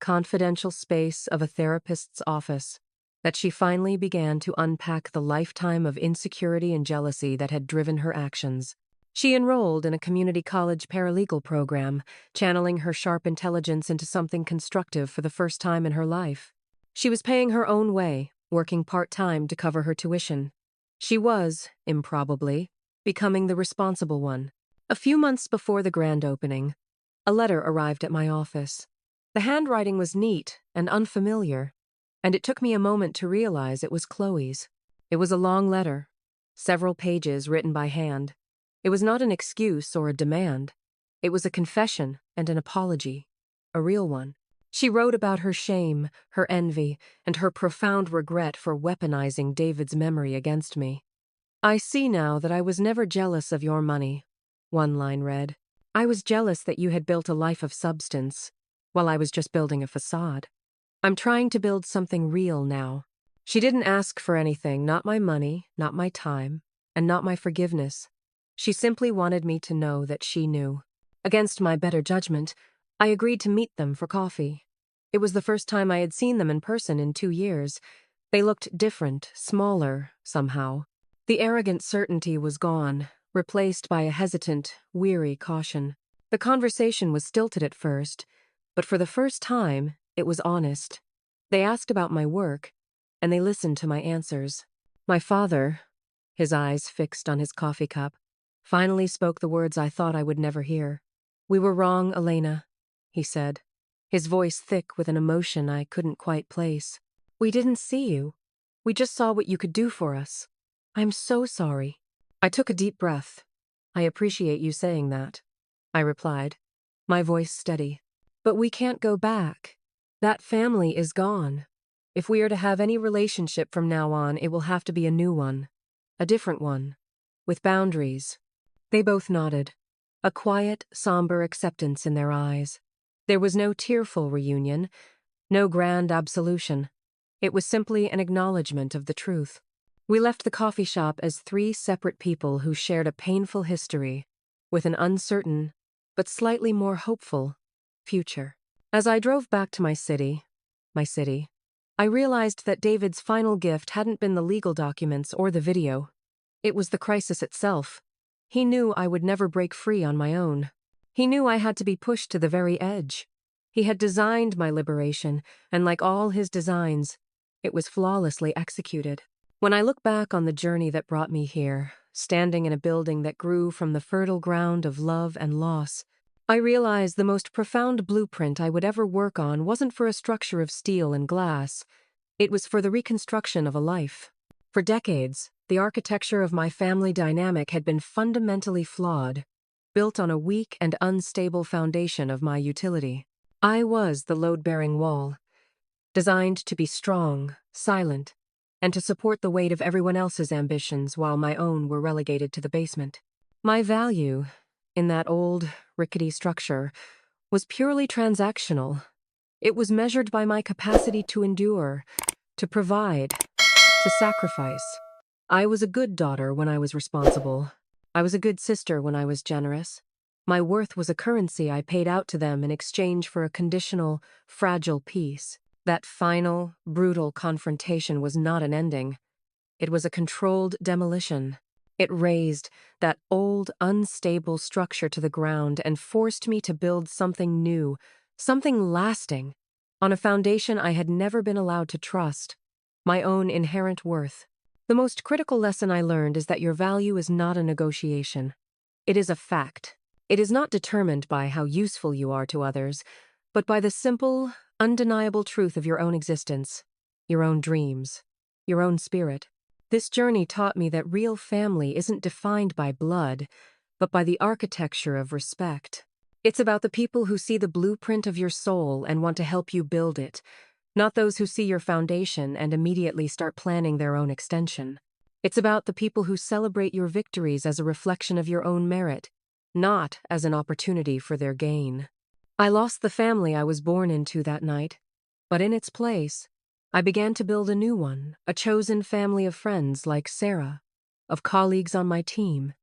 confidential space of a therapist's office, that she finally began to unpack the lifetime of insecurity and jealousy that had driven her actions. She enrolled in a community college paralegal program, channeling her sharp intelligence into something constructive for the first time in her life. She was paying her own way, working part-time to cover her tuition. She was, improbably, becoming the responsible one. A few months before the grand opening, a letter arrived at my office. The handwriting was neat and unfamiliar, and it took me a moment to realize it was Chloe's. It was a long letter, several pages written by hand. It was not an excuse or a demand. It was a confession and an apology, a real one. She wrote about her shame, her envy, and her profound regret for weaponizing David's memory against me. "I see now that I was never jealous of your money," one line read. "I was jealous that you had built a life of substance, while I was just building a facade. I'm trying to build something real now." She didn't ask for anything, not my money, not my time, and not my forgiveness. She simply wanted me to know that she knew. Against my better judgment, I agreed to meet them for coffee. It was the first time I had seen them in person in 2 years. They looked different, smaller, somehow. The arrogant certainty was gone, replaced by a hesitant, weary caution. The conversation was stilted at first, but for the first time, it was honest. They asked about my work, and they listened to my answers. My father, his eyes fixed on his coffee cup, finally spoke the words I thought I would never hear. "We were wrong, Elena," he said, his voice thick with an emotion I couldn't quite place. "We didn't see you. We just saw what you could do for us. I'm so sorry." I took a deep breath. "I appreciate you saying that," I replied, my voice steady. "But we can't go back. That family is gone. If we are to have any relationship from now on, it will have to be a new one. A different one. With boundaries." They both nodded, a quiet, somber acceptance in their eyes. There was no tearful reunion, no grand absolution. It was simply an acknowledgement of the truth. We left the coffee shop as three separate people who shared a painful history, with an uncertain, but slightly more hopeful, future. As I drove back to my city, I realized that David's final gift hadn't been the legal documents or the video. It was the crisis itself. He knew I would never break free on my own. He knew I had to be pushed to the very edge. He had designed my liberation, and like all his designs, it was flawlessly executed. When I look back on the journey that brought me here, standing in a building that grew from the fertile ground of love and loss, I realize the most profound blueprint I would ever work on wasn't for a structure of steel and glass. It was for the reconstruction of a life. For decades, the architecture of my family dynamic had been fundamentally flawed, built on a weak and unstable foundation of my utility. I was the load-bearing wall, designed to be strong, silent, and to support the weight of everyone else's ambitions while my own were relegated to the basement. My value, in that old, rickety structure, was purely transactional. It was measured by my capacity to endure, to provide, to sacrifice. I was a good daughter when I was responsible. I was a good sister when I was generous. My worth was a currency I paid out to them in exchange for a conditional, fragile peace. That final, brutal confrontation was not an ending. It was a controlled demolition. It razed that old, unstable structure to the ground and forced me to build something new, something lasting, on a foundation I had never been allowed to trust, my own inherent worth. The most critical lesson I learned is that your value is not a negotiation. It is a fact. It is not determined by how useful you are to others, but by the simple, undeniable truth of your own existence, your own dreams, your own spirit. This journey taught me that real family isn't defined by blood, but by the architecture of respect. It's about the people who see the blueprint of your soul and want to help you build it, not those who see your foundation and immediately start planning their own extension. It's about the people who celebrate your victories as a reflection of your own merit, not as an opportunity for their gain. I lost the family I was born into that night, but in its place, I began to build a new one, a chosen family of friends like Sarah, of colleagues on my team,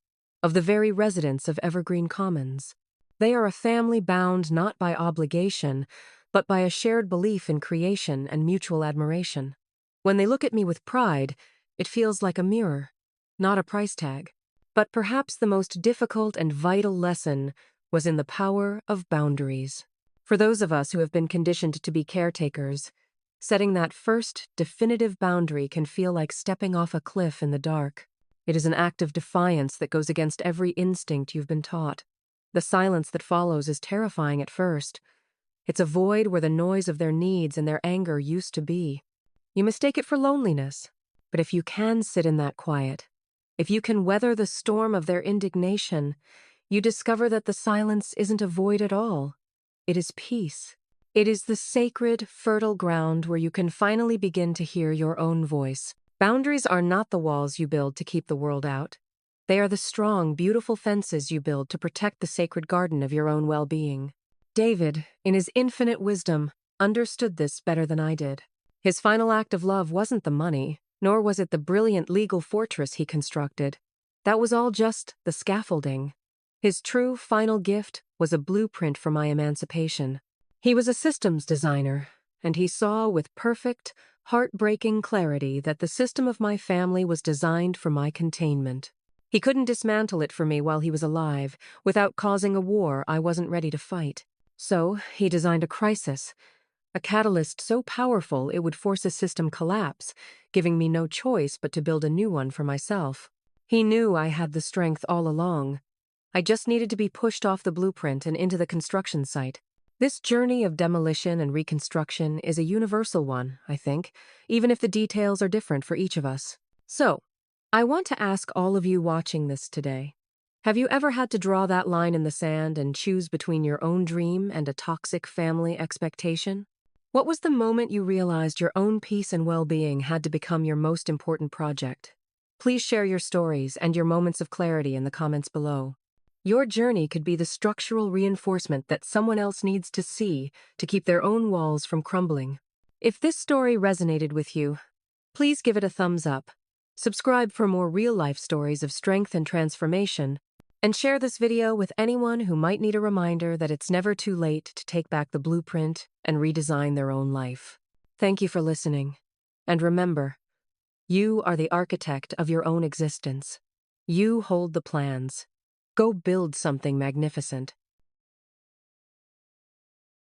of the very residents of Evergreen Commons. They are a family bound not by obligation, but by a shared belief in creation and mutual admiration. When they look at me with pride, it feels like a mirror, not a price tag. But perhaps the most difficult and vital lesson was in the power of boundaries. For those of us who have been conditioned to be caretakers, setting that first, definitive boundary can feel like stepping off a cliff in the dark. It is an act of defiance that goes against every instinct you've been taught. The silence that follows is terrifying at first. It's a void where the noise of their needs and their anger used to be. You mistake it for loneliness, but if you can sit in that quiet, if you can weather the storm of their indignation, you discover that the silence isn't a void at all. It is peace. It is the sacred, fertile ground where you can finally begin to hear your own voice. Boundaries are not the walls you build to keep the world out. They are the strong, beautiful fences you build to protect the sacred garden of your own well-being. David, in his infinite wisdom, understood this better than I did. His final act of love wasn't the money, nor was it the brilliant legal fortress he constructed. That was all just the scaffolding. His true final gift was a blueprint for my emancipation. He was a systems designer, and he saw with perfect, heartbreaking clarity that the system of my family was designed for my containment. He couldn't dismantle it for me while he was alive, without causing a war I wasn't ready to fight. So he designed a crisis, a catalyst so powerful it would force a system collapse, giving me no choice but to build a new one for myself. He knew I had the strength all along. I just needed to be pushed off the blueprint and into the construction site. This journey of demolition and reconstruction is a universal one, I think, even if the details are different for each of us. So, I want to ask all of you watching this today, have you ever had to draw that line in the sand and choose between your own dream and a toxic family expectation? What was the moment you realized your own peace and well-being had to become your most important project? Please share your stories and your moments of clarity in the comments below. Your journey could be the structural reinforcement that someone else needs to see to keep their own walls from crumbling. If this story resonated with you, please give it a thumbs up, subscribe for more real-life stories of strength and transformation, and share this video with anyone who might need a reminder that it's never too late to take back the blueprint and redesign their own life. Thank you for listening. And remember, you are the architect of your own existence. You hold the plans. Go build something magnificent.